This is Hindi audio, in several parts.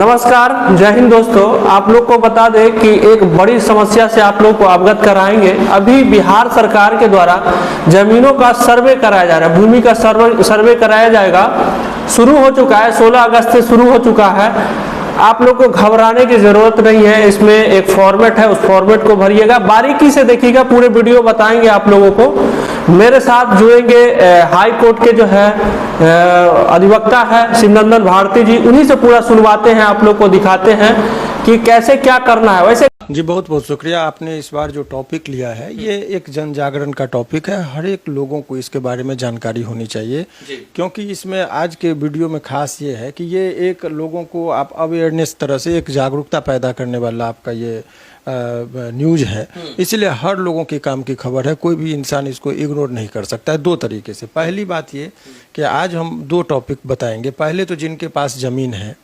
नमस्कार, जय हिंद दोस्तों। आप लोग को बता दें कि एक बड़ी समस्या से आप लोग को अवगत कराएंगे। अभी बिहार सरकार के द्वारा जमीनों का सर्वे कराया जा रहा है, भूमि का सर्वे कराया जाएगा। शुरू हो चुका है, 16 अगस्त से शुरू हो चुका है। आप लोग को घबराने की जरूरत नहीं है। इसमें एक फॉर्मेट है, उस फॉर्मेट को भरिएगा, बारीकी से देखिएगा, पूरे वीडियो बताएंगे आप लोगों को। मेरे साथ जुड़ेंगे हाई कोर्ट के जो है अधिवक्ता है शिवनंदन भारती जी, उन्हीं से पूरा सुनवाते हैं, आप लोग को दिखाते हैं कि कैसे क्या करना है। वैसे जी बहुत बहुत शुक्रिया। आपने इस बार जो टॉपिक लिया है ये एक जन जागरण का टॉपिक है। हर एक लोगों को इसके बारे में जानकारी होनी चाहिए, क्योंकि इसमें आज के वीडियो में खास ये है कि ये एक लोगों को आप अवेयरनेस तरह से एक जागरूकता पैदा करने वाला आपका ये न्यूज है। इसलिए हर लोगों के काम की खबर है, कोई भी इंसान इसको इग्नोर नहीं कर सकता है। दो तरीके से, पहली बात ये कि आज हम दो टॉपिक बताएंगे। पहले तो जिनके पास ज़मीन है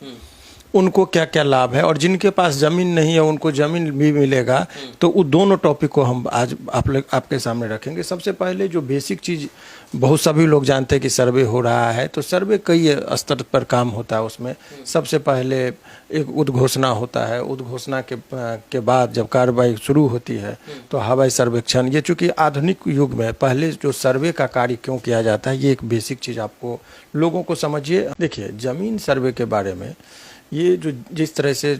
उनको क्या क्या लाभ है, और जिनके पास ज़मीन नहीं है उनको ज़मीन भी मिलेगा। तो उन दोनों टॉपिक को हम आज आपके सामने रखेंगे। सबसे पहले जो बेसिक चीज़ बहुत सभी लोग जानते हैं कि सर्वे हो रहा है, तो सर्वे कई स्तर पर काम होता है। उसमें सबसे पहले एक उद्घोषणा होता है। उद्घोषणा के बाद जब कार्रवाई शुरू होती है तो हवाई सर्वेक्षण। ये चूँकि आधुनिक युग में पहले जो सर्वे का कार्य क्यों किया जाता है, ये एक बेसिक चीज़ आपको लोगों को समझिए। देखिए, ज़मीन सर्वे के बारे में ये जो जिस तरह से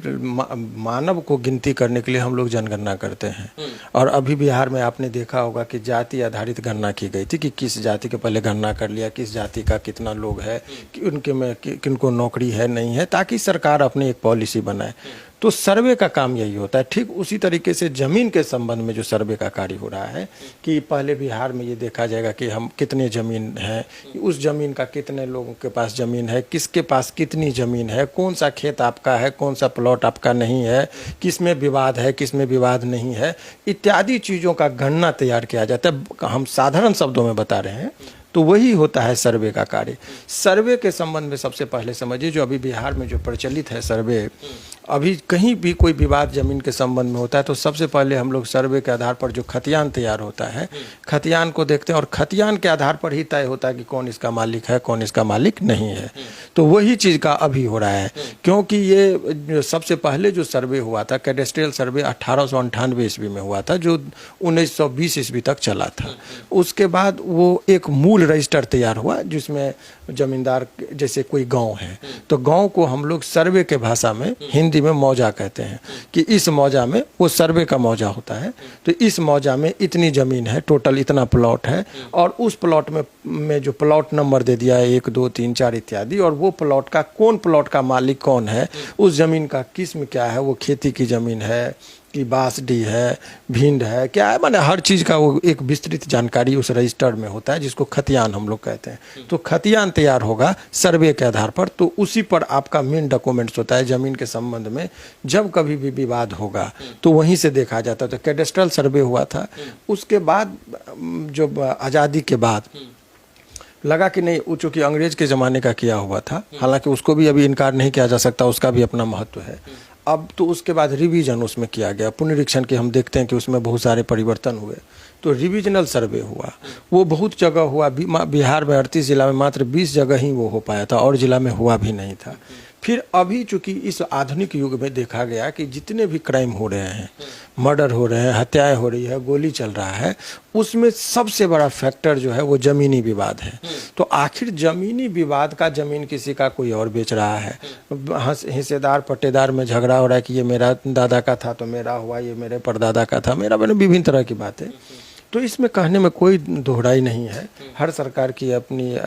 मानव को गिनती करने के लिए हम लोग जनगणना करते हैं, और अभी बिहार में आपने देखा होगा कि जाति आधारित गणना की गई थी कि किस जाति के पहले गणना कर लिया, किस जाति का कितना लोग है, कि उनके में किनको नौकरी है नहीं है, ताकि सरकार अपनी एक पॉलिसी बनाए। तो सर्वे का काम यही होता है। ठीक उसी तरीके से ज़मीन के संबंध में जो सर्वे का कार्य हो रहा है कि पहले बिहार में ये देखा जाएगा कि हम कितने ज़मीन है, उस ज़मीन का कितने लोगों के पास ज़मीन है, किसके पास कितनी ज़मीन है, कौन सा खेत आपका है, कौन सा प्लॉट आपका नहीं है, किस में विवाद है, किस में विवाद नहीं है, इत्यादि चीज़ों का गणना तैयार किया जाता है। हम साधारण शब्दों में बता रहे हैं, तो वही होता है सर्वे का कार्य। सर्वे के संबंध में सबसे पहले समझिए, जो अभी बिहार में जो प्रचलित है सर्वे, अभी कहीं भी कोई विवाद जमीन के संबंध में होता है तो सबसे पहले हम लोग सर्वे के आधार पर जो खतियान तैयार होता है, खतियान को देखते हैं, और खतियान के आधार पर ही तय होता है कि कौन इसका मालिक है, कौन इसका मालिक नहीं है। तो वही चीज़ का अभी हो रहा है, क्योंकि ये सबसे पहले जो सर्वे हुआ था, कैडेस्ट्रियल सर्वे 1898 ईस्वी में हुआ था, जो 1920 ईस्वी तक चला था। उसके बाद वो एक मूल रजिस्टर तैयार हुआ, जिसमें जमींदार, जैसे कोई गांव है तो गांव को हम लोग सर्वे के भाषा में हिंदी में मौजा कहते हैं, कि इस मौजा में, वो सर्वे का मौजा होता है, तो इस मौजा में इतनी ज़मीन है, टोटल इतना प्लॉट है, और उस प्लॉट में जो प्लॉट नंबर दे दिया है 1 2 3 4 इत्यादि, और वो प्लॉट का कौन, प्लॉट का मालिक कौन है, उस ज़मीन का किस्म क्या है, वो खेती की ज़मीन है कि बासडी है, भिंड है, क्या है, माने हर चीज़ का वो एक विस्तृत जानकारी उस रजिस्टर में होता है, जिसको खतियान हम लोग कहते हैं। तो खतियान तैयार होगा सर्वे के आधार पर, तो उसी पर आपका मेन डॉक्यूमेंट्स होता है ज़मीन के संबंध में। जब कभी भी विवाद होगा तो वहीं से देखा जाता है। तो कैडेस्ट्रल सर्वे हुआ था। उसके बाद जो आज़ादी के बाद लगा कि नहीं, चूँकि अंग्रेज के ज़माने का किया हुआ था, हालांकि उसको भी अभी इनकार नहीं किया जा सकता, उसका भी अपना महत्व है। अब तो उसके बाद रिवीजन उसमें किया गया, पुनरीक्षण के हम देखते हैं कि उसमें बहुत सारे परिवर्तन हुए। तो रिविजनल सर्वे हुआ, वो बहुत जगह हुआ। बिहार में 38 जिला में मात्र 20 जगह ही वो हो पाया था, और जिला में हुआ भी नहीं था। फिर अभी चूँकि इस आधुनिक युग में देखा गया कि जितने भी क्राइम हो रहे हैं, मर्डर हो रहे हैं, हत्याएं हो रही है, गोली चल रहा है, उसमें सबसे बड़ा फैक्टर जो है वो ज़मीनी विवाद है। तो आखिर ज़मीनी विवाद का, ज़मीन किसी का कोई और बेच रहा है, हिस्सेदार पट्टेदार में झगड़ा हो रहा है कि ये मेरा दादा का था तो मेरा हुआ, ये मेरे परदादा का था मेरा, मैंने विभिन्न तरह की बातें। तो इसमें कहने में कोई दोहराई नहीं है। हर सरकार की अपनी,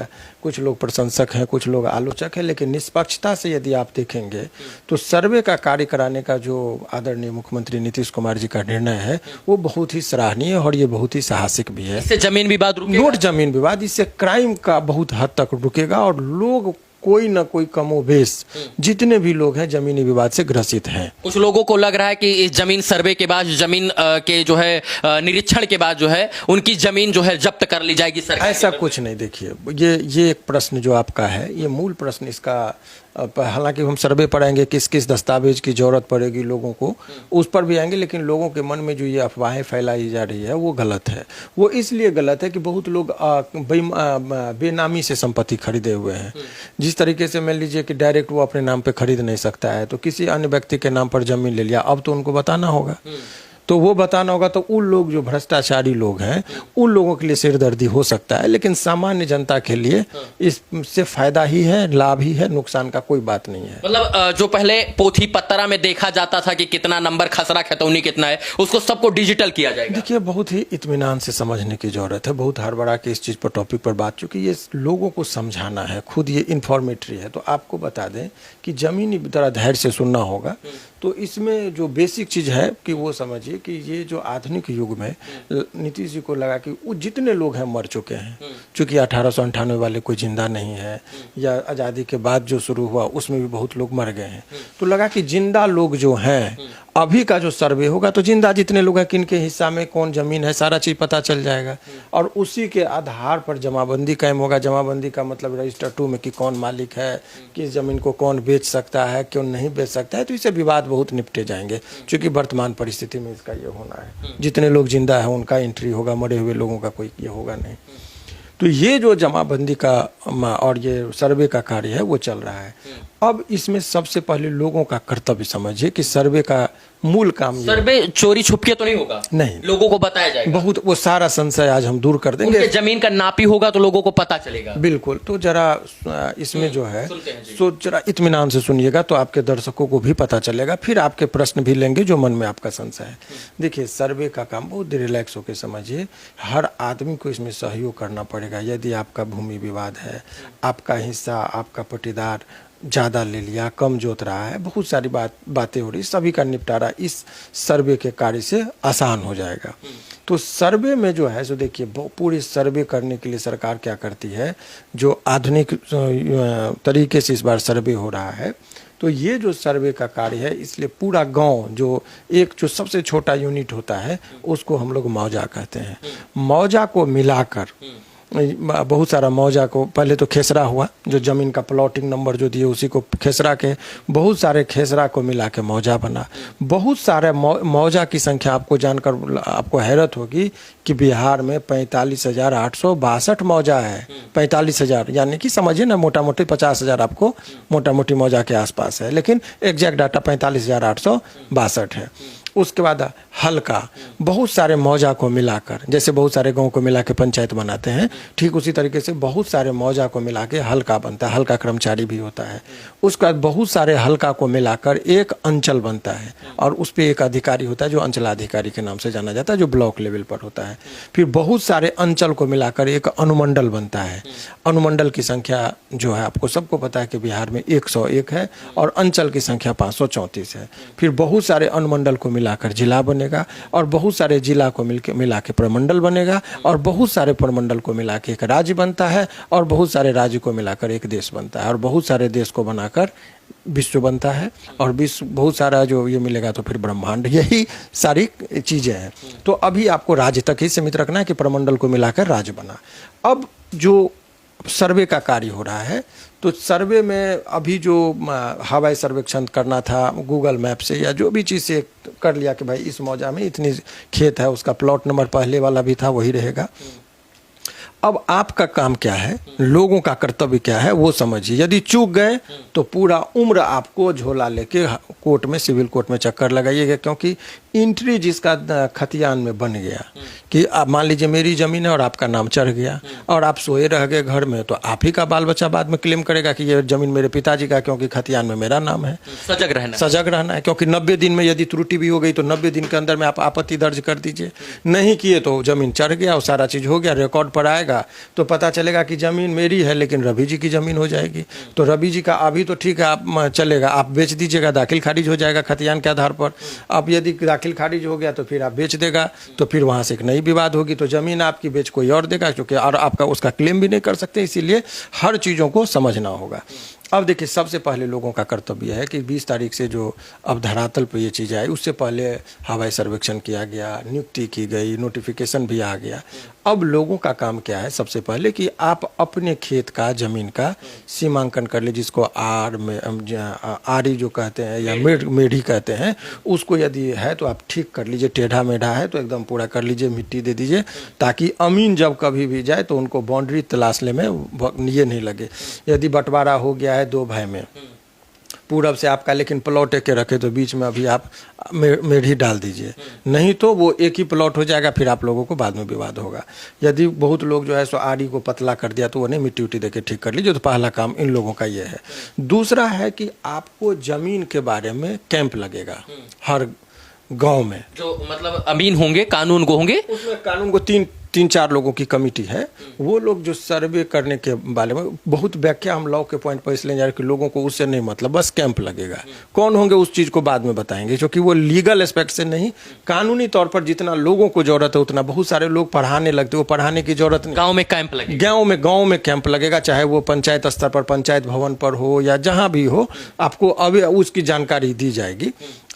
कुछ लोग प्रशंसक हैं, कुछ लोग आलोचक हैं, लेकिन निष्पक्षता से यदि आप देखेंगे तो सर्वे का कार्य कराने का जो आदरणीय मुख्यमंत्री नीतीश कुमार जी का निर्णय है वो बहुत ही सराहनीय है, और ये बहुत ही साहसिक भी है। इससे जमीन विवाद रुकेगा? नोट ज़मीन विवाद, इससे क्राइम का बहुत हद तक रुकेगा, और लोग कोई ना कोई कमोबेश जितने भी लोग हैं जमीनी विवाद से ग्रसित हैं। कुछ लोगों को लग रहा है कि इस जमीन सर्वे के बाद, जमीन के जो है निरीक्षण के बाद जो है उनकी जमीन जो है जब्त कर ली जाएगी सरकार। ऐसा कुछ नहीं। देखिए, ये एक प्रश्न जो आपका है, ये मूल प्रश्न इसका हालांकि हम सर्वे पर आएंगे किस किस दस्तावेज की जरूरत पड़ेगी लोगों को, उस पर भी आएंगे, लेकिन लोगों के मन में जो ये अफवाहें फैलाई जा रही है वो गलत है। वो इसलिए गलत है कि बहुत लोग बेनामी से संपत्ति खरीदे हुए हैं। जिस तरीके से मान लीजिए कि डायरेक्ट वो अपने नाम पे खरीद नहीं सकता है, तो किसी अन्य व्यक्ति के नाम पर जमीन ले लिया, अब तो उनको बताना होगा। तो वो बताना होगा, तो उन लोग जो भ्रष्टाचारी लोग हैं उन लोगों के लिए सिरदर्दी हो सकता है, लेकिन सामान्य जनता के लिए इससे फायदा ही है, लाभ ही है, नुकसान का कोई बात नहीं है। मतलब जो पहले पोथी पत्तरा में देखा जाता था कि कितना नंबर खसरा खतौनी कितना है, उसको सबको डिजिटल किया जाएगा। देखिए, बहुत ही इत्मीनान से समझने की जरूरत है। बहुत हड़बड़ा के इस चीज़ पर टॉपिक पर बात, चूंकि ये लोगों को समझाना है, खुद ये इन्फॉर्मेटरी है, तो आपको बता दें कि जमीनी तरह धैर्य से सुनना होगा। तो इसमें जो बेसिक चीज़ है कि वो समझिए कि ये जो आधुनिक युग में नीतीश जी को लगा कि वो जितने लोग हैं मर चुके हैं, चूँकि 1898 वाले कोई जिंदा नहीं है, या आज़ादी के बाद जो शुरू हुआ उसमें भी बहुत लोग मर गए हैं, तो लगा कि जिंदा लोग जो हैं अभी का जो सर्वे होगा तो जिंदा जितने लोग हैं किन के हिस्सा में कौन जमीन है सारा चीज़ पता चल जाएगा, और उसी के आधार पर जमाबंदी कायम होगा। जमाबंदी का मतलब रजिस्टर 2 में कि कौन मालिक है, किस जमीन को कौन बेच सकता है, क्यों नहीं बेच सकता है, तो इससे विवाद बहुत निपटे जाएंगे। क्योंकि वर्तमान परिस्थिति में इसका ये होना है, जितने लोग जिंदा है उनका एंट्री होगा, मरे हुए लोगों का कोई ये होगा नहीं। तो ये जो जमाबंदी का और ये सर्वे का कार्य है वो चल रहा है। अब इसमें सबसे पहले लोगों का कर्तव्य समझिए कि सर्वे का मूल काम सर्वे चोरी छुपके तो नहीं होगा, नहीं, लोगों को बताया जाएगा। बहुत वो सारा संशय आज हम दूर कर देंगे। जमीन का नापी होगा तो लोगों को पता चलेगा। बिल्कुल। तो जरा इसमें जो है तो जरा इत्मीनान से सुनिएगा, तो आपके दर्शकों को भी पता चलेगा, फिर आपके प्रश्न भी लेंगे जो मन में आपका संशय है। देखिए, सर्वे का काम बहुत रिलैक्स होकर समझिए, हर आदमी को इसमें सहयोग करना पड़ेगा। यदि आपका भूमि विवाद है, आपका हिस्सा आपका पट्टीदार ज़्यादा ले लिया, कम जोत रहा है, बहुत सारी बातें हो रही, सभी का निपटारा इस सर्वे के कार्य से आसान हो जाएगा। तो सर्वे में जो है सो देखिए, पूरी सर्वे करने के लिए सरकार क्या करती है, जो आधुनिक तरीके से इस बार सर्वे हो रहा है, तो ये जो सर्वे का कार्य है, इसलिए पूरा गांव जो सबसे छोटा यूनिट होता है उसको हम लोग मौजा कहते हैं। मौजा को मिलाकर बहुत सारा मौजा को, पहले तो खेसरा हुआ, जो ज़मीन का प्लॉटिंग नंबर जो दिए उसी को खेसरा के, बहुत सारे खेसरा को मिला के मौजा बना। बहुत सारे मौजा की संख्या आपको जानकर आपको हैरत होगी कि बिहार में 45,862 मौजा है। 45,000 यानी कि समझिए ना, मोटा मोटी 50,000 आपको मोटा मोटी मौजा के आसपास है, लेकिन एग्जैक्ट डाटा 45,862 है। उसके बाद हल्का, बहुत सारे मौजा को मिलाकर, जैसे बहुत सारे गांव को मिला के पंचायत बनाते हैं, ठीक उसी तरीके से बहुत सारे मौजा को मिला के हल्का बनता है। हल्का कर्मचारी भी होता है। उसके बाद बहुत सारे हल्का को मिलाकर एक अंचल बनता है, और उस पर एक अधिकारी होता है जो अंचलाधिकारी के नाम से जाना जाता है, जो ब्लॉक लेवल पर होता है। फिर बहुत सारे अंचल को मिलाकर एक अनुमंडल बनता है। अनुमंडल की संख्या जो है आपको सबको पता है कि बिहार में 101 है, और अंचल की संख्या 534 है। फिर बहुत सारे अनुमंडल को मिलाकर जिला बनेगा, और बहुत सारे जिला को मिला के प्रमंडल बनेगा, और बहुत सारे प्रमंडल को मिला के एक राज्य बनता है, और बहुत सारे राज्य को मिलाकर एक देश बनता है, और बहुत सारे देश को बनाकर विश्व बनता है, और विश्व बहुत सारा जो ये मिलेगा तो फिर ब्रह्मांड। यही सारी चीज़ें हैं। तो अभी आपको राज्य तक ही सीमित रखना है कि प्रमंडल को मिलाकर राज्य बना। अब जो सर्वे का कार्य हो रहा है, तो सर्वे में अभी जो हवाई सर्वेक्षण करना था गूगल मैप से या जो भी चीज़ से कर लिया कि भाई इस मौजा में इतनी खेत है, उसका प्लॉट नंबर पहले वाला भी था वही रहेगा। अब आपका काम क्या है, लोगों का कर्तव्य क्या है वो समझिए। यदि चूक गए तो पूरा उम्र आपको झोला लेके कोर्ट में, सिविल कोर्ट में चक्कर लगाइएगा, क्योंकि एंट्री जिसका खतियान में बन गया कि आप मान लीजिए मेरी ज़मीन है और आपका नाम चढ़ गया और आप सोए रह गए घर में, तो आप ही का बाल बच्चा बाद में क्लेम करेगा कि ये ज़मीन मेरे पिताजी का, क्योंकि खतियान में मेरा नाम है। सजग रहना है, क्योंकि 90 दिन में यदि त्रुटि भी हो गई तो 90 दिन के अंदर में आप आपत्ति दर्ज कर दीजिए। नहीं किए तो ज़मीन चढ़ गया और सारा चीज़ हो गया, रिकॉर्ड पर आएगा तो पता चलेगा कि ज़मीन मेरी है लेकिन रवि जी की ज़मीन हो जाएगी। तो रवि जी का अभी तो ठीक है, आप चलेगा, आप बेच दीजिएगा, दाखिल खारिज हो जाएगा खतियान के आधार पर। अब यदि दाखिल खारिज हो गया तो फिर आप बेच देगा, तो फिर वहाँ से एक नई विवाद होगी, तो ज़मीन आपकी बेच कोई और देगा, क्योंकि और आपका उसका क्लेम भी नहीं कर सकते। इसीलिए हर चीज़ों को समझना होगा। अब देखिए, सबसे पहले लोगों का कर्तव्य है कि 20 तारीख से जो अब धरातल पर ये चीज़ आई, उससे पहले हवाई सर्वेक्षण किया गया, नियुक्ति की गई, नोटिफिकेशन भी आ गया। अब लोगों का काम क्या है, सबसे पहले कि आप अपने खेत का ज़मीन का सीमांकन कर लीजिए, जिसको आरी जो कहते हैं या मेढ़ी कहते हैं, उसको यदि है तो आप ठीक कर लीजिए। टेढ़ा मेढ़ा है तो एकदम पूरा कर लीजिए, मिट्टी दे दीजिए, ताकि अमीन जब कभी भी जाए तो उनको बाउंड्री तलाशने में ये नहीं लगे। यदि बंटवारा हो गया है 2 भाई में, पूरब से आपका लेकिन प्लॉट एक के रखे, तो बीच में अभी आप मेढ़ी डाल दीजिए, नहीं तो वो एक ही प्लॉट हो जाएगा, फिर आप लोगों को बाद में विवाद होगा। यदि बहुत लोग जो है सो आरी को पतला कर दिया तो वो नहीं, मिट्टी उट्टी देके ठीक कर लीजिए। तो पहला काम इन लोगों का ये है। दूसरा है कि आपको ज़मीन के बारे में कैंप लगेगा हर गांव में। जो मतलब अमीन होंगे, कानून को होंगे, उसमें कानून को 3-4 लोगों की कमेटी है, वो लोग जो सर्वे करने के बारे में बहुत व्याख्या हम लॉ के पॉइंट पर इसलिए जा रहे हैं कि लोगों को उससे नहीं मतलब, बस कैंप लगेगा। कौन होंगे उस चीज़ को बाद में बताएंगे, क्योंकि वो लीगल एस्पेक्ट से नहीं, कानूनी तौर पर जितना लोगों को जरूरत है उतना बहुत सारे लोग पढ़ाने लगते, वो पढ़ाने की जरूरत नहीं। गांव में कैंप लगेगा, गांव में कैंप लगेगा, चाहे वो पंचायत स्तर पर पंचायत भवन पर हो या जहाँ भी हो, आपको अभी उसकी जानकारी दी जाएगी।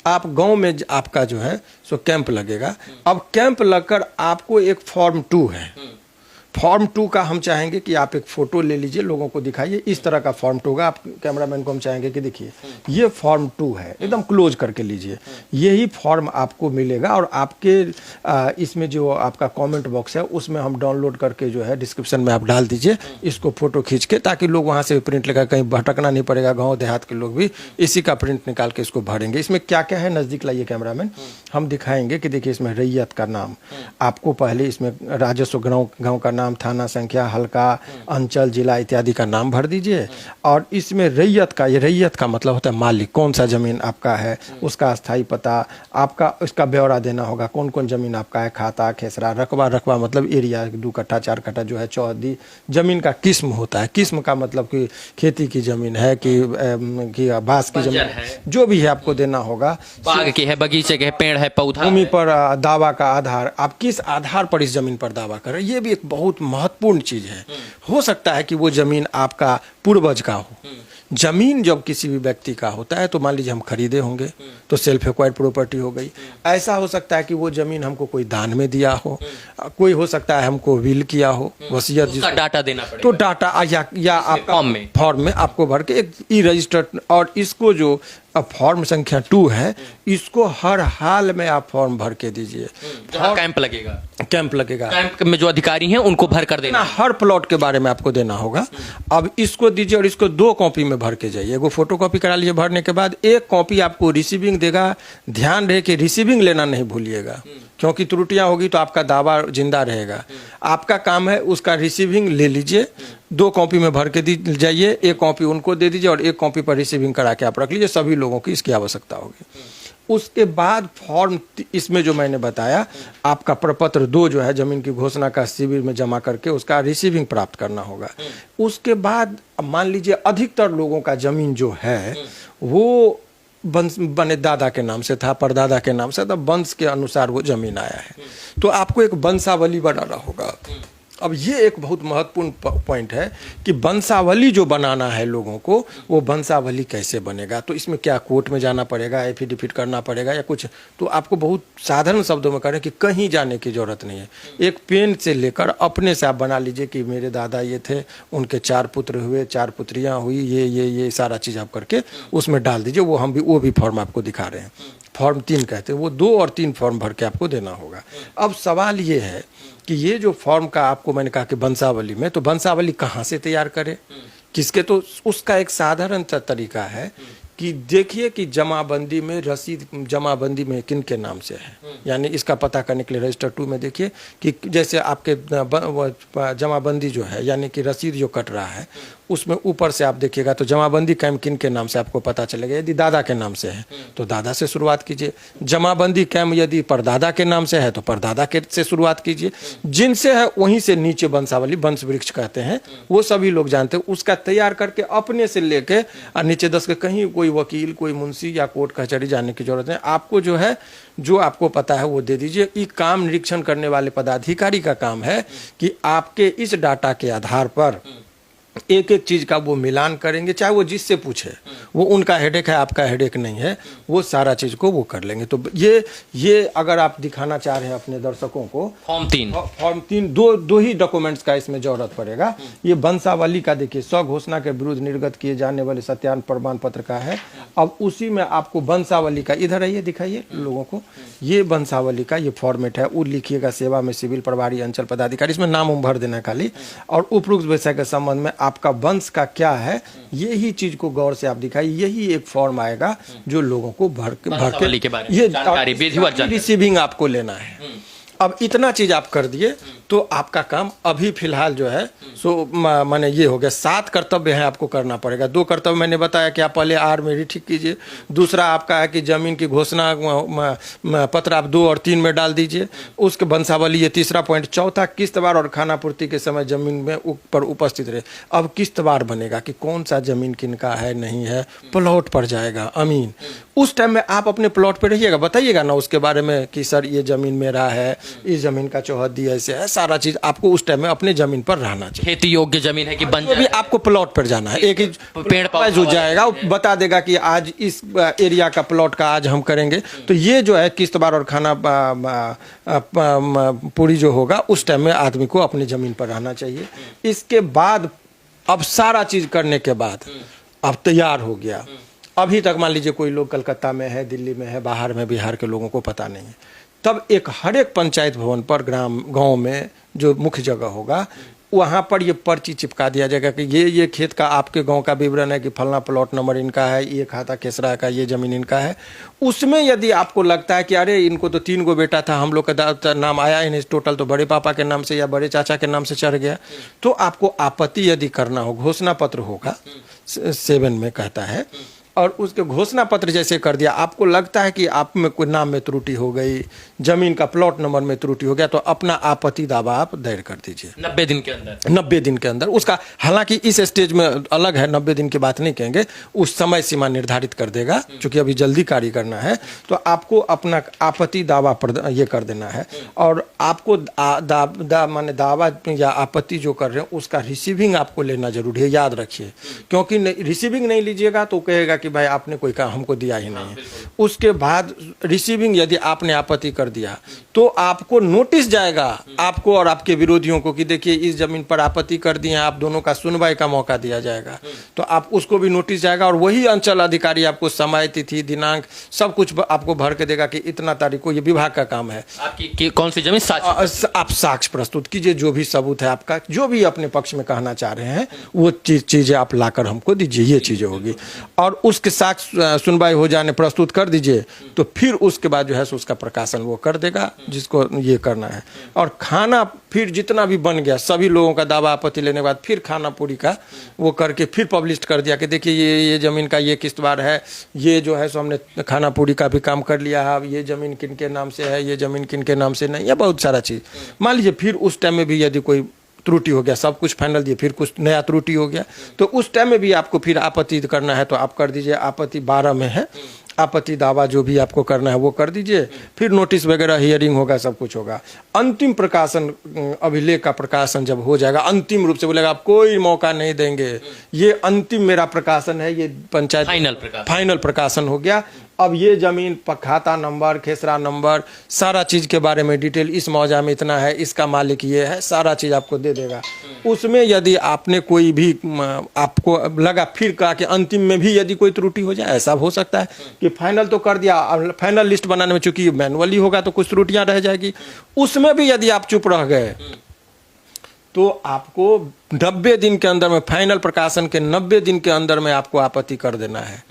आप गांव में आपका जो है सो कैंप लगेगा। अब कैंप लगकर आपको एक फॉर्म 2 है, फॉर्म 2 का हम चाहेंगे कि आप एक फ़ोटो ले लीजिए, लोगों को दिखाइए। इस तरह का फॉर्म 2 होगा। आप कैमरामैन को हम चाहेंगे कि देखिए ये फॉर्म 2 है, एकदम क्लोज करके लीजिए। यही फॉर्म आपको मिलेगा और आपके इसमें जो आपका कमेंट बॉक्स है उसमें हम डाउनलोड करके जो है डिस्क्रिप्शन में आप डाल दीजिए इसको फ़ोटो खींच के, ताकि लोग वहाँ से प्रिंट लेकर, कहीं भटकना नहीं पड़ेगा। गाँव देहात के लोग भी इसी का प्रिंट निकाल के इसको भरेंगे। इसमें क्या क्या है, नज़दीक लाइए कैमरामैन, हम दिखाएंगे कि देखिए इसमें रैयत का नाम, आपको पहले इसमें राजस्व गाँव का नाम, थाना संख्या, हल्का, अंचल, जिला इत्यादि का नाम भर दीजिए। और इसमें रैयत का, ये रैयत का मतलब होता है मालिक, कौन सा जमीन आपका है, उसका स्थायी पता, आपका उसका ब्यौरा देना होगा, कौन कौन जमीन आपका है, खाता, खेसरा, रकबा। रकबा मतलब एरिया, 2 कट्ठा 4 कट्ठा जो है, चौहदी। जमीन का किस्म होता है, किस्म का मतलब कि खेती की जमीन है कि बांस की जमीन, जो भी है आपको देना होगा। बाग की है, बगीचे के है, पेड़ है, पौधा। भूमि पर दावा का आधार, आप किस आधार पर इस जमीन पर दावा कर रहे हैं, ये भी एक बहुत महत्वपूर्ण चीज है। हो सकता है कि वो जमीन आपका पूर्वज का हो। जमीन जब किसी भी व्यक्ति का होता है तो मान लीजिए हम खरीदे होंगे तो सेल्फ एक्वायर्ड प्रॉपर्टी हो गई। ऐसा हो सकता है कि वो जमीन हमको कोई दान में दिया हो, कोई हो सकता है हमको विल किया हो, वसीयत, उसका डाटा देना पड़ेगा। तो डाटा या आपका फॉर्म में आपको भर के एक ई रजिस्टर्ड, और इसको जो फॉर्म संख्या 2 है, इसको हर हाल में आप फॉर्म भर के दीजिए। कैंप लगेगा, कैंप लगेगा, कैंप में जो अधिकारी हैं उनको भर कर देना, हर प्लॉट के बारे में आपको देना होगा। अब इसको दीजिए और इसको 2 कॉपी में भर के जाइए। एगो फोटो कॉपी करा लीजिए, भरने के बाद एक कॉपी आपको रिसीविंग देगा। ध्यान रहे कि रिसीविंग लेना नहीं भूलिएगा, क्योंकि त्रुटियां होगी तो आपका दावा जिंदा रहेगा। आपका काम है उसका रिसीविंग ले लीजिए, 2 कॉपी में भर के दी जाइए, एक कॉपी उनको दे दीजिए और एक कॉपी पर रिसीविंग करा के आप रख लीजिए। सभी लोगों की इसकी आवश्यकता होगी। उसके बाद फॉर्म इसमें जो मैंने बताया, आपका प्रपत्र 2 जो है जमीन की घोषणा का शिविर में जमा करके उसका रिसीविंग प्राप्त करना होगा। उसके बाद मान लीजिए अधिकतर लोगों का जमीन जो है वो बने दादा के नाम से था, परदादा के नाम से था, वंश के अनुसार वो जमीन आया है, तो आपको एक वंशावली बनाना होगा। अब ये एक बहुत महत्वपूर्ण पॉइंट है कि वंशावली जो बनाना है लोगों को, वो वंशावली कैसे बनेगा। तो इसमें क्या कोर्ट में जाना पड़ेगा, एफिडेविट करना पड़ेगा या कुछ, तो आपको बहुत साधारण शब्दों में करें कि कहीं जाने की जरूरत नहीं है। एक पेन से लेकर अपने से आप बना लीजिए कि मेरे दादा ये थे, उनके 4 पुत्र हुए, 4 पुत्रियां हुई, ये सारा चीज़ आप करके उसमें डाल दीजिए। वो भी फॉर्म आपको दिखा रहे हैं, फॉर्म 3 कहते हैं। वो 2 और 3 फॉर्म भर के आपको देना होगा। अब सवाल ये है कि ये जो फॉर्म का आपको मैंने कहा कि वंशावली में, तो वंशावली कहाँ से तैयार करें, किसके, तो उसका एक साधारण सा तरीका है कि देखिए कि जमाबंदी में रसीद, जमाबंदी में किन के नाम से है, यानी इसका पता करने के लिए रजिस्टर 2 में देखिए कि जैसे आपके जमाबंदी जो है यानी कि रसीद जो कट रहा है उसमें ऊपर से आप देखिएगा तो जमाबंदी कैम किन के नाम से आपको पता चलेगा। यदि दादा के नाम से है तो दादा से शुरुआत कीजिए, जमाबंदी कैम यदि परदादा के नाम से है तो परदादा के से शुरुआत कीजिए, जिनसे है वहीं से नीचे वंशावली, वंश वृक्ष कहते हैं, वो सभी लोग जानते हैं। उसका तैयार करके अपने से लेके और नीचे 10 के कहीं कोई वकील, कोई मुंशी या कोर्ट कचहरी जाने की जरूरत है। आपको जो है जो आपको पता है वो दे दीजिए। ये काम निरीक्षण करने वाले पदाधिकारी का काम है कि आपके इस डाटा के आधार पर एक एक चीज़ का वो मिलान करेंगे, चाहे वो जिससे पूछे, वो उनका हेडेक है, आपका हेडेक नहीं है, वो सारा चीज़ को वो कर लेंगे। तो ये अगर आप दिखाना चाह रहे हैं अपने दर्शकों को, फॉर्म 3 दो ही डॉक्यूमेंट्स का इसमें जरूरत पड़ेगा। ये वंशावली का देखिए, स्वघोषणा के विरुद्ध निर्गत किए जाने वाले सत्यापन प्रमाण पत्र का है। अब उसी में आपको वंशावली का, इधर आइए दिखाइए लोगों को, ये वंशावली का ये फॉर्मेट है। वो लिखिएगा सेवा में सिविल प्रभारी अंचल पदाधिकारी, इसमें नाम भर देना खाली, और उपरोक्त विषय के संबंध में आपका वंश का क्या है, यही चीज को गौर से आप दिखाइए। यही एक फॉर्म आएगा जो लोगों को भर के ये रिसीविंग आपको लेना है। अब इतना चीज आप कर दिए तो आपका काम अभी फिलहाल जो है सो माने ये हो गया। 7 कर्तव्य हैं आपको करना पड़ेगा। 2 कर्तव्य मैंने बताया कि आप पहले आर में ठीक कीजिए। दूसरा आपका है कि जमीन की घोषणा पत्र आप 2 और 3 में डाल दीजिए। उसके वंशावली ये तीसरा पॉइंट। चौथा, किस्तवार और खाना पूर्ति के समय जमीन में पर उपस्थित रहे। अब किस्तवार बनेगा कि कौन सा जमीन किनका है नहीं है, प्लॉट पर जाएगा अमीन। उस टाइम में आप अपने प्लॉट पे रहिएगा, बताइएगा ना उसके बारे में कि सर ये जमीन मेरा है, इस जमीन का चौहद्दी ऐसे है, सारा चीज आपको उस टाइम में अपने जमीन पर रहना चाहिए। खेती योग्य जमीन है कि बन भी आपको प्लॉट पर जाना है। एक ही पेड़ पौधा जो जाएगा वो बता देगा कि आज इस एरिया का प्लॉट का आज हम करेंगे। तो ये जो है किस्तवार और खाना पूरी जो होगा उस टाइम में आदमी को अपनी जमीन पर रहना चाहिए। इसके बाद अब सारा चीज करने के बाद अब तैयार हो गया। अभी तक मान लीजिए कोई लोग कलकत्ता में है, दिल्ली में है, बाहर में, बिहार के लोगों को पता नहीं है, तब एक हर एक पंचायत भवन पर गांव में जो मुख्य जगह होगा वहाँ पर ये पर्ची चिपका दिया जाएगा कि ये खेत का आपके गांव का विवरण है कि फलना प्लॉट नंबर इनका है, ये खाता खेसरा का, ये जमीन इनका है। उसमें यदि आपको लगता है कि अरे इनको तो 3 गो बेटा था, हम लोग का नाम आया ही नहीं, टोटल तो बड़े पापा के नाम से या बड़े चाचा के नाम से चढ़ गया, तो आपको आपत्ति यदि करना हो, घोषणा पत्र होगा 7 में कहता है, और उसके घोषणा पत्र जैसे कर दिया, आपको लगता है कि आप में कोई नाम में त्रुटि हो गई, जमीन का प्लॉट नंबर में त्रुटि हो गया, तो अपना आपत्ति दावा आप दायर कर दीजिए 90 दिन के अंदर। 90 दिन के अंदर उसका, हालांकि इस स्टेज में अलग है, 90 दिन की बात नहीं कहेंगे, उस समय सीमा निर्धारित कर देगा, क्योंकि अभी जल्दी कार्य करना है। तो आपको अपना आपत्ति दावा ये कर देना है, और आपको माने दावा या आपत्ति जो कर रहे हैं उसका रिसीविंग आपको लेना जरूरी है, याद रखिए। क्योंकि रिसीविंग नहीं लीजिएगा तो कहेगा कि भाई आपने कोई काम हमको दिया ही नहीं है। उसके बाद रिसीविंग यदि आपने आपत्ति कर दिया तो आपको नोटिस जाएगा, आपको और आपके विरोधियों को, कि देखिए इस जमीन पर आपत्ति कर दिए, आप दोनों का सुनवाई का मौका दिया जाएगा। तो आप उसको भी नोटिस जाएगा, और वही अंचल अधिकारी आपको समय, तिथि, दिनांक सब कुछ आपको भर के देगा कि इतना तारीख को ये विभाग का काम है। आपकी कौन सी जमीन आप साक्ष्य प्रस्तुत कीजिए, जो भी सबूत है आपका, जो भी अपने पक्ष में कहना चाह रहे हैं वो चीजें आप लाकर हमको दीजिए, ये चीजें होगी। और उसके साक्ष्य सुनवाई हो जाने प्रस्तुत कर दीजिए, तो फिर उसके बाद जो है सो उसका प्रकाशन वो कर देगा जिसको ये करना है। और खाना फिर जितना भी बन गया, सभी लोगों का दावा आपत्ति लेने के बाद फिर खाना पूरी का वो करके फिर पब्लिश कर दिया कि देखिए ये जमीन का ये किस्तवार है, ये जो है सो हमने खाना पूरी का भी काम कर लिया है, अब ये जमीन किनके नाम से है, ये जमीन किनके नाम से नहीं है, बहुत सारा चीज़। मान लीजिए फिर उस टाइम में भी यदि कोई त्रुटि हो गया, सब कुछ फाइनल दिए, फिर कुछ नया त्रुटि हो गया, तो उस टाइम में भी आपको फिर आपत्ति करना है तो आप कर दीजिए। आपत्ति 12 में है, आपत्ति दावा जो भी आपको करना है वो कर दीजिए। फिर नोटिस वगैरह हियरिंग होगा, सब कुछ होगा। अंतिम प्रकाशन, अभिलेख का प्रकाशन जब हो जाएगा, अंतिम रूप से बोलेगा आप कोई मौका नहीं देंगे, ये अंतिम मेरा प्रकाशन है, ये पंचायत फाइनल प्रकाशन हो गया। अब ये जमीन खाता नंबर, खेसरा नंबर, सारा चीज के बारे में डिटेल, इस मौजा में इतना है, इसका मालिक ये है, सारा चीज आपको दे देगा। उसमें यदि आपने कोई भी आपको लगा, फिर कहा कि अंतिम में भी यदि कोई त्रुटि हो जाए, ऐसा हो सकता है कि फाइनल तो कर दिया, फाइनल लिस्ट बनाने में चूंकि मैनुअली होगा तो कुछ त्रुटियां रह जाएगी, उसमें भी यदि आप चुप रह गए तो आपको 90 दिन के अंदर में, फाइनल प्रकाशन के 90 दिन के अंदर में आपको आपत्ति कर देना है।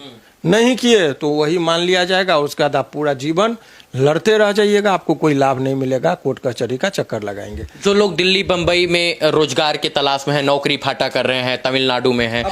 नहीं किए तो वही मान लिया जाएगा, उसके बाद आप पूरा जीवन लड़ते रह जाइएगा, आपको कोई लाभ नहीं मिलेगा, कोर्ट कचहरी का चक्कर लगाएंगे। जो लोग दिल्ली बंबई में रोजगार के तलाश में है, नौकरी फाटा कर रहे हैं, तमिलनाडु में हैं,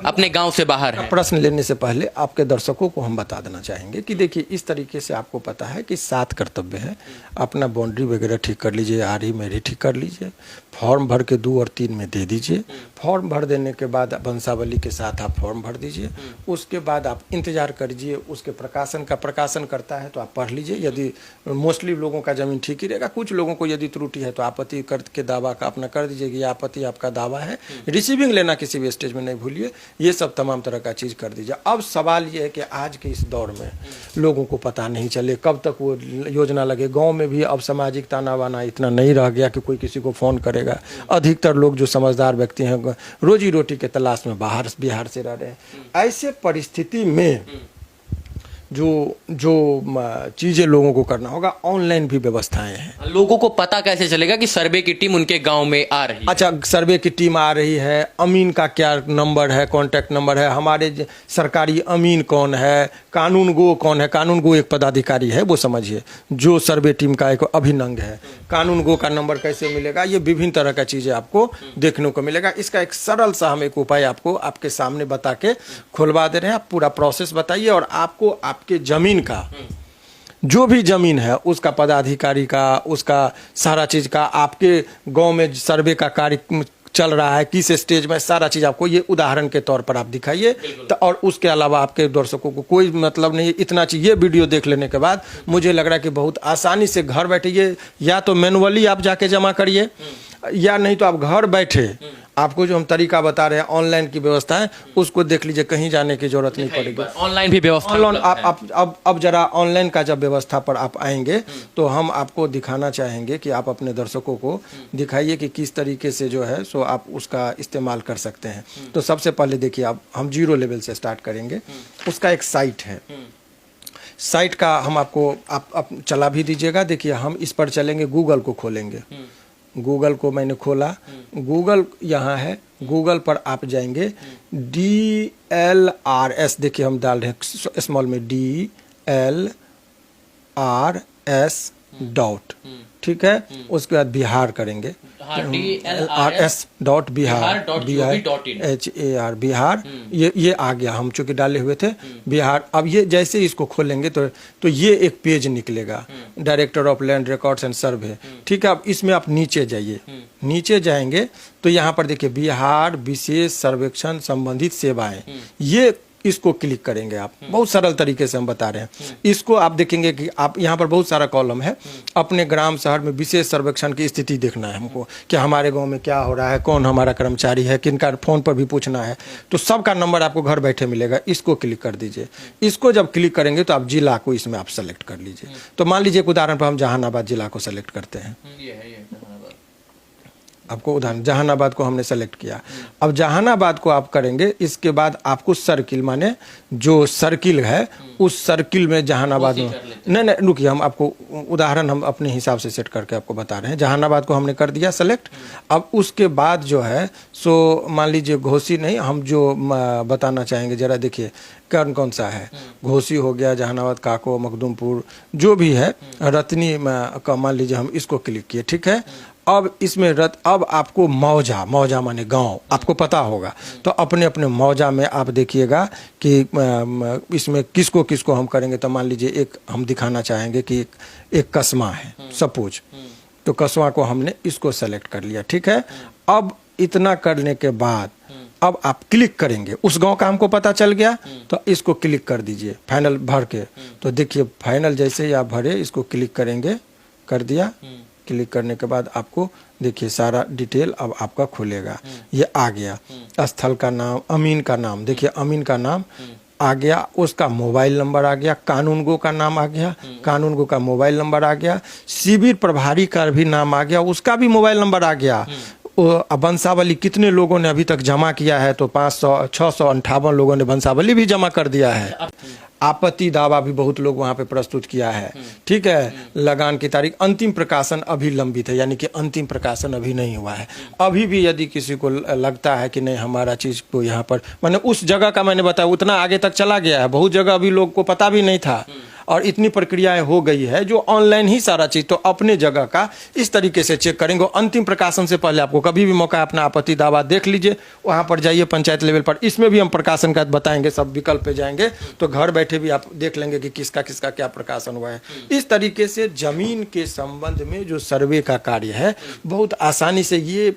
अपने गांव से बाहर हैं, प्रश्न लेने से पहले आपके दर्शकों को हम बता देना चाहेंगे कि देखिए इस तरीके से आपको पता है कि 7 कर्तव्य है। अपना बाउंड्री वगैरह ठीक कर लीजिए, आरी मेरी ठीक कर लीजिए, फॉर्म भर के 2 और 3 में दे दीजिए। फॉर्म भर देने के बाद वंशावली के साथ आप फॉर्म भर दीजिए। उसके बाद आप इंतजार करिए, उसके प्रकाशन करता है तो आप पढ़ लीजिए। यदि मोस्टली लोगों का ज़मीन ठीक ही रहेगा, कुछ लोगों को यदि त्रुटि है तो आपत्ति करके दावा का अपना कर दीजिए कि ये आपत्ति आपका दावा है। रिसीविंग लेना किसी भी स्टेज में नहीं भूलिए, ये सब तमाम तरह का चीज़ कर दीजिए। अब सवाल ये है कि आज के इस दौर में लोगों को पता नहीं चले कब तक वो योजना लगे। गाँव में भी अब सामाजिक ताना बाना इतना नहीं रह गया कि कोई किसी को फ़ोन करेगा। अधिकतर लोग जो समझदार व्यक्ति हैं रोजी रोटी के तलाश में बाहर बिहार से रह रहे हैं। ऐसे परिस्थिति में जो चीज़ें लोगों को करना होगा, ऑनलाइन भी व्यवस्थाएं हैं। लोगों को पता कैसे चलेगा कि सर्वे की टीम उनके गांव में आ रही है? अच्छा, सर्वे की टीम आ रही है, अमीन का क्या नंबर है, कॉन्टैक्ट नंबर है, हमारे सरकारी अमीन कौन है, कानून गो कौन है। कानून गो एक पदाधिकारी है, वो समझिए, जो सर्वे टीम का एक अभिनंग है। कानून गो का नंबर कैसे मिलेगा, ये विभिन्न तरह का चीज़ें आपको देखने को मिलेगा। इसका एक सरल सा हम एक उपाय आपको आपके सामने बता के खुलवा दे रहे हैं। आप पूरा प्रोसेस बताइए और आपको आपके जमीन का जो भी जमीन है उसका पदाधिकारी का, उसका सारा चीज का, आपके गांव में सर्वे का कार्य चल रहा है किस स्टेज में, सारा चीज आपको ये उदाहरण के तौर पर आप दिखाइए। तो और उसके अलावा आपके दर्शकों को कोई मतलब नहीं, इतना चीज ये वीडियो देख लेने के बाद मुझे लग रहा है कि बहुत आसानी से घर बैठे ये या तो मैनुअली आप जाके जमा करिए, या नहीं तो आप घर बैठे आपको जो हम तरीका बता रहे हैं ऑनलाइन की व्यवस्था है उसको देख लीजिए, कहीं जाने की जरूरत नहीं पड़ेगी। ऑनलाइन भी व्यवस्था ऑनलाइन अब जरा ऑनलाइन का जब व्यवस्था पर आप आएंगे तो हम आपको दिखाना चाहेंगे कि आप अपने दर्शकों को दिखाइए कि किस तरीके से जो है सो आप उसका इस्तेमाल कर सकते हैं। तो सबसे पहले देखिए, आप हम 0 लेवल से स्टार्ट करेंगे। उसका एक साइट है, साइट का हम आपको आप चला भी दीजिएगा। देखिए, हम इस पर चलेंगे, गूगल को खोलेंगे। गूगल को मैंने खोला, गूगल यहाँ है, गूगल पर आप जाएंगे DLRS, देखिए हम डाल रहे हैं स्मॉल में DLRS डॉट, ठीक है। उसके बाद बिहार करेंगे, DLRS बिहार BIHAR बिहार, ये आ गया, हम चूंकि डाले हुए थे बिहार। अब ये जैसे इसको खोलेंगे तो ये एक पेज निकलेगा, director of land records and सर्वे, ठीक है। अब इसमें आप नीचे जाइए, नीचे जाएंगे तो यहाँ पर देखिए बिहार विशेष सर्वेक्षण संबंधित सेवाएं, ये इसको क्लिक करेंगे आप। बहुत सरल तरीके से हम बता रहे हैं। इसको आप देखेंगे कि आप यहाँ पर बहुत सारा कॉलम है, अपने ग्राम शहर में विशेष सर्वेक्षण की स्थिति देखना है हमको कि हमारे गांव में क्या हो रहा है, कौन हमारा कर्मचारी है, किनका फोन पर भी पूछना है, तो सबका नंबर आपको घर बैठे मिलेगा। इसको क्लिक कर दीजिए। इसको जब क्लिक करेंगे तो आप जिला को इसमें आप सेलेक्ट कर लीजिए। तो मान लीजिए एक उदाहरण पर हम जहानाबाद जिला को सेलेक्ट करते हैं। आपको उदाहरण जहानाबाद को हमने सेलेक्ट किया। अब जहानाबाद को आप करेंगे, इसके बाद आपको सर्किल, माने जो सर्किल है उस सर्किल में जहानाबाद में, नहीं रुकिए, हम आपको उदाहरण हम अपने हिसाब से सेट करके आपको बता रहे हैं। जहानाबाद को हमने कर दिया सेलेक्ट। अब उसके बाद जो है सो मान लीजिए घोसी नहीं, हम जो बताना चाहेंगे जरा देखिए कौन कौन सा है। घोसी हो गया, जहानाबाद, काको, मखदूमपुर, जो भी है, रतनी का मान लीजिए हम इसको क्लिक किए, ठीक है। अब इसमें अब आपको मौजा माने गांव आपको पता होगा, तो अपने अपने मौजा में आप देखिएगा कि इसमें किसको किसको हम करेंगे। तो मान लीजिए एक हम दिखाना चाहेंगे कि एक कस्बा है सपोज, तो कस्बा को हमने इसको सेलेक्ट कर लिया, ठीक है। अब इतना करने के बाद अब आप क्लिक करेंगे, उस गांव का हमको पता चल गया, तो इसको क्लिक कर दीजिए फाइनल भर के। तो देखिए फाइनल जैसे ही आप भरे, इसको क्लिक करेंगे, कर दिया। क्लिक करने के बाद आपको देखिए सारा डिटेल अब आपका खुलेगा। ये आ गया, स्थल का नाम, अमीन का नाम, देखिए अमीन का नाम आ गया, उसका मोबाइल नंबर आ गया, कानून गो का नाम आ गया, कानून गो का मोबाइल नंबर आ गया, शिविर प्रभारी का भी नाम आ गया, उसका भी मोबाइल नंबर आ गया। वंशावली कितने लोगों ने अभी तक जमा किया है, तो 658 लोगों ने वंशावली भी जमा कर दिया है। आपत्ति दावा भी बहुत लोग वहाँ पे प्रस्तुत किया है, ठीक है। लगान की तारीख, अंतिम प्रकाशन अभी लंबित है, यानी कि अंतिम प्रकाशन अभी नहीं हुआ है। अभी भी यदि किसी को लगता है कि नहीं हमारा चीज़ को यहाँ पर, मैंने उस जगह का मैंने बताया उतना आगे तक चला गया है, बहुत जगह अभी लोग को पता भी नहीं था, और इतनी प्रक्रियाएं हो गई है जो ऑनलाइन ही सारा चीज़। तो अपने जगह का इस तरीके से चेक करेंगे। अंतिम प्रकाशन से पहले आपको कभी भी मौका अपना आपत्ति दावा देख लीजिए, वहाँ पर जाइए पंचायत लेवल पर, इसमें भी हम प्रकाशन का बताएंगे, सब विकल्प पे जाएंगे तो घर बैठे भी आप देख लेंगे कि किसका किसका क्या प्रकाशन हुआ है। इस तरीके से जमीन के संबंध में जो सर्वे का कार्य है बहुत आसानी से, ये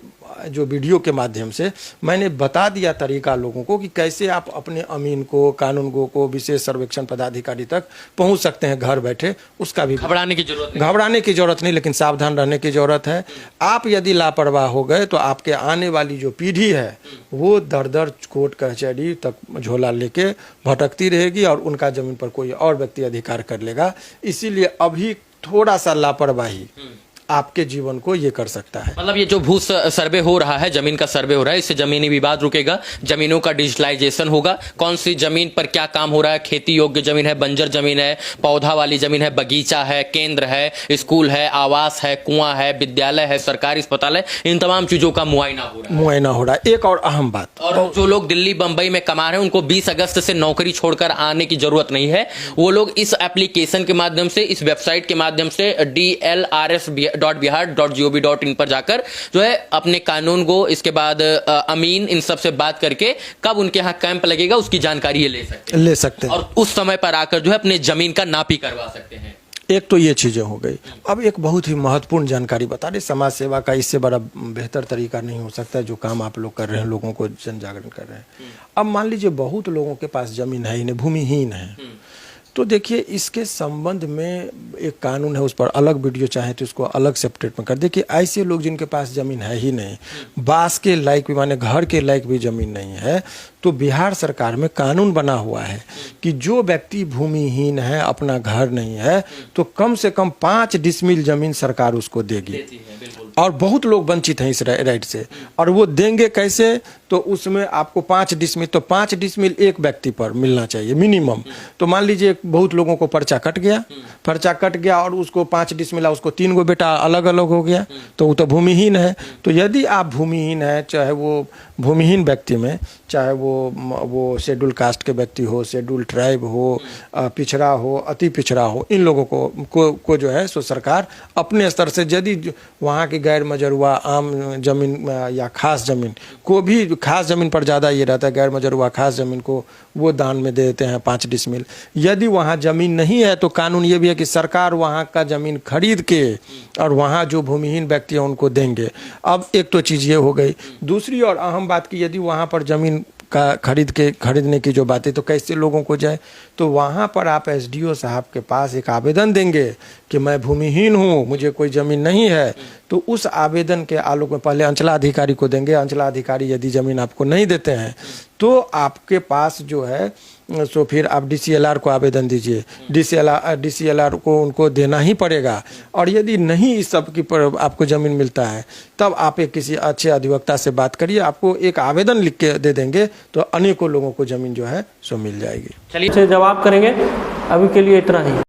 जो वीडियो के माध्यम से मैंने बता दिया तरीका लोगों को कि कैसे आप अपने अमीन को, कानूनगो को, विशेष सर्वेक्षण पदाधिकारी तक पहुंच सकते हैं घर बैठे। उसका भी घबराने की जरूरत नहीं, लेकिन सावधान रहने की जरूरत है। आप यदि लापरवाह हो गए तो आपके आने वाली जो पीढ़ी है वो दर दर कोर्ट कचहरी तक झोला लेके भटकती रहेगी और उनका जमीन पर कोई और व्यक्ति अधिकार कर लेगा। इसीलिए अभी थोड़ा सा लापरवाही आपके जीवन को ये कर सकता है। मतलब ये जो भू सर्वे हो रहा है, जमीन का सर्वे हो रहा है, इससे जमीनी विवाद रुकेगा, जमीनों का डिजिटलाइजेशन होगा। कौन सी जमीन पर क्या काम हो रहा है, खेती योग्य जमीन है, बंजर जमीन है, पौधा वाली जमीन है, बगीचा है, केंद्र है, स्कूल है, आवास है, कुआं है, विद्यालय है, सरकारी अस्पताल है, इन तमाम चीजों का मुआयना हो रहा है। एक और अहम बात, और जो लोग दिल्ली बंबई में कमा रहे हैं उनको 20 अगस्त से नौकरी छोड़कर आने की जरूरत नहीं है। वो लोग इस एप्लीकेशन के माध्यम से, इस वेबसाइट के माध्यम से dlrs.bihar.gov.in पर जाकर जो है अपने कानून को, इसके बाद अमीन, इन सब से बात करके कब उनके यहाँ कैंप लगेगा उसकी जानकारी ये ले सकते हैं और उस समय पर आकर जो है अपने जमीन का नापी करवा सकते हैं। एक तो ये चीजें हो गई। अब एक बहुत ही महत्वपूर्ण जानकारी बता रहे, समाज सेवा का इससे बड़ा बेहतर तरीका नहीं हो सकता जो काम आप लोग कर रहे हैं, लोगों को जन जागरण कर रहे हैं। अब मान लीजिए बहुत लोगों के पास जमीन है ही नहीं, भूमिहीन है, तो देखिए इसके संबंध में एक कानून है, उस पर अलग वीडियो चाहे तो इसको अलग सेपरेट में कर देखिए। ऐसे लोग जिनके पास जमीन है ही नहीं, बास के लायक भी, माने घर के लायक भी जमीन नहीं है, तो बिहार सरकार में कानून बना हुआ है कि जो व्यक्ति भूमिहीन है, अपना घर नहीं है, तो कम से कम 5 डिसमिल जमीन सरकार उसको देगी। और बहुत लोग वंचित हैं इस राइट से, और वो देंगे कैसे, तो उसमें आपको 5 डिसमिल, तो 5 डिसमिल एक व्यक्ति पर मिलना चाहिए मिनिमम। तो मान लीजिए बहुत लोगों को पर्चा कट गया और उसको 5 डिसमिल, उसको 3 गो बेटा अलग अलग हो गया, तो वो तो भूमिहीन है। तो यदि आप भूमिहीन है, चाहे वो भूमिहीन व्यक्ति में, चाहे वो शेड्यूल कास्ट के व्यक्ति हो, शेड्यूल ट्राइब हो, पिछड़ा हो, अति पिछड़ा हो, इन लोगों को जो है सो सरकार अपने स्तर से, यदि वहाँ की गैर मजरूआ आम जमीन या खास जमीन को भी, खास जमीन पर ज़्यादा ये रहता है, गैर मजरूआ खास जमीन को वो दान में दे देते हैं 5 डिसमिल। यदि वहाँ ज़मीन नहीं है तो कानून ये भी है कि सरकार वहाँ का ज़मीन खरीद के और वहाँ जो भूमिहीन व्यक्ति हैं उनको देंगे। अब एक तो चीज़ ये हो गई। दूसरी और अहम बात की, यदि वहाँ पर ज़मीन का खरीदने की जो बातें, तो कैसे लोगों को जाए, तो वहाँ पर आप एसडीओ साहब के पास एक आवेदन देंगे कि मैं भूमिहीन हूँ, मुझे कोई ज़मीन नहीं है, तो उस आवेदन के आलोक में पहले अंचलाधिकारी को देंगे। अंचलाधिकारी यदि ज़मीन आपको नहीं देते हैं तो आपके पास जो है सो फिर आप डीसीएलआर को आवेदन दीजिए, डीसीएलआर को उनको देना ही पड़ेगा। और यदि नहीं इस सब की पर आपको ज़मीन मिलता है, तब आप एक किसी अच्छे अधिवक्ता से बात करिए, आपको एक आवेदन लिख के दे देंगे, तो अनेकों लोगों को ज़मीन जो है सो मिल जाएगी। चलिए जवाब करेंगे, अभी के लिए इतना ही।